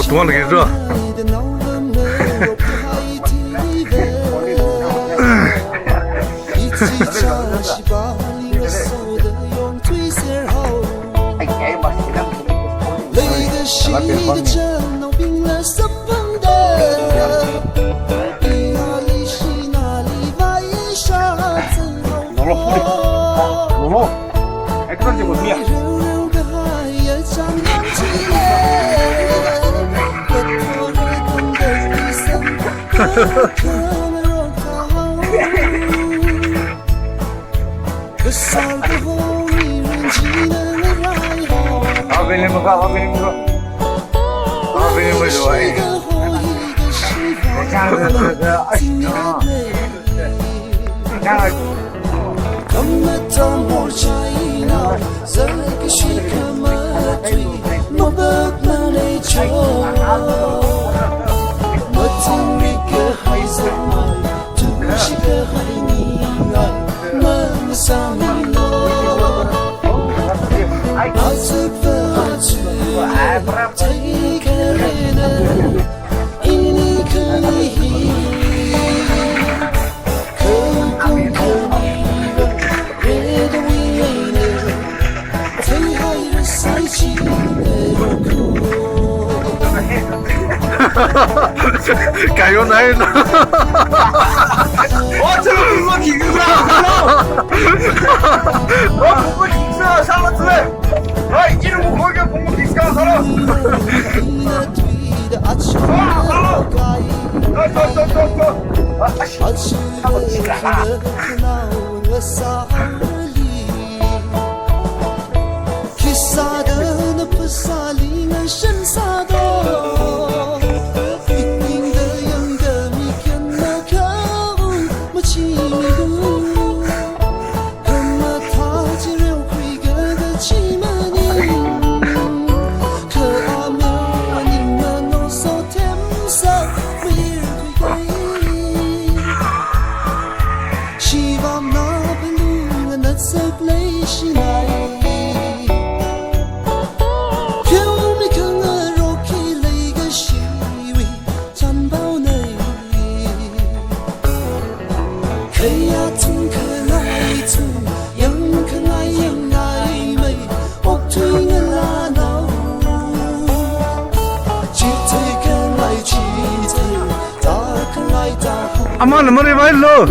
多了给热。加油男人！我这个公路挺色，我公路挺色，上了字，哎，一路过个公路挺色，上了，走，看不起来了。阿妈，你们那边热？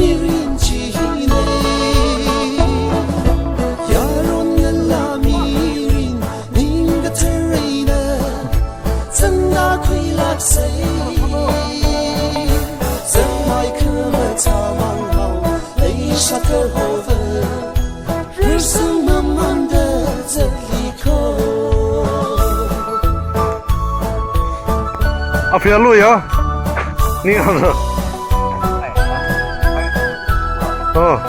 啊，不要录呀！你好的。哦。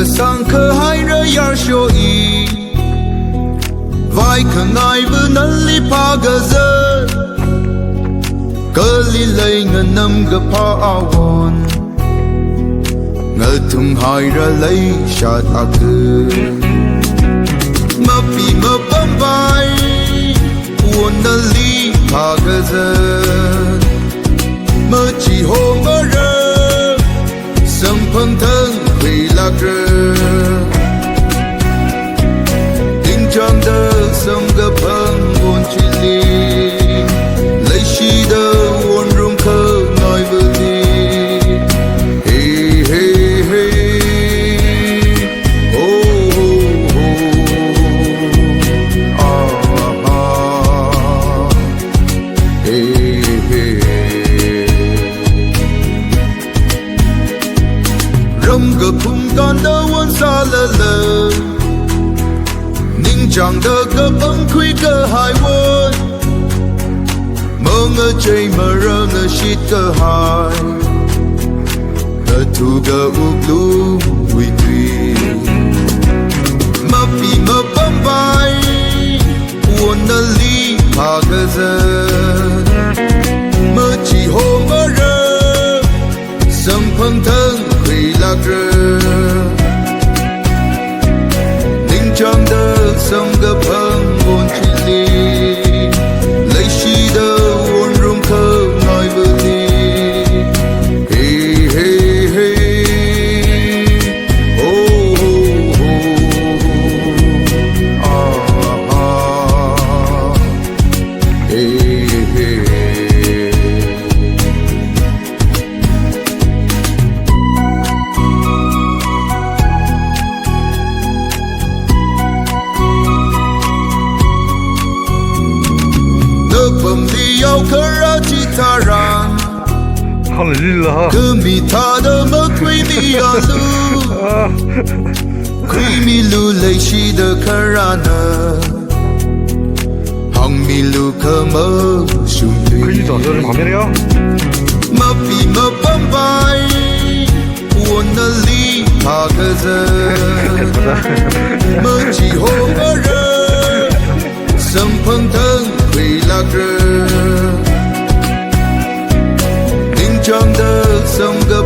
上可还热眼笑意，外可爱不能力怕个人，个里来我能个怕我，我同还热来下大个，么比么崩败，我能力怕个人，么几后么人，生碰疼会拉个。长的生个朋友距离，泪洗的温柔可爱不离，嘿嘿嘿，哦哦啊，嘿嘿，扔个碰干的温沙了了。长得个崩溃个海湾，梦儿追么热个西个海，个土个乌鲁为对，么比么崩败，我能力怕个人，么气候么热，生碰疼会拉个。长的生个朋友距离，泪洗的温柔可爱不离，嘿嘿嘿，哦啊，嘿嘿。蹦迪要可让吉他让，好热了哈。可米他的么亏米呀路，亏米路泪洗的可让呢，杭米路可么兄弟。可以找这旁边的哟。么比么崩败，我能力怕个人，么气候么热，生碰疼。会拉个，领长的生个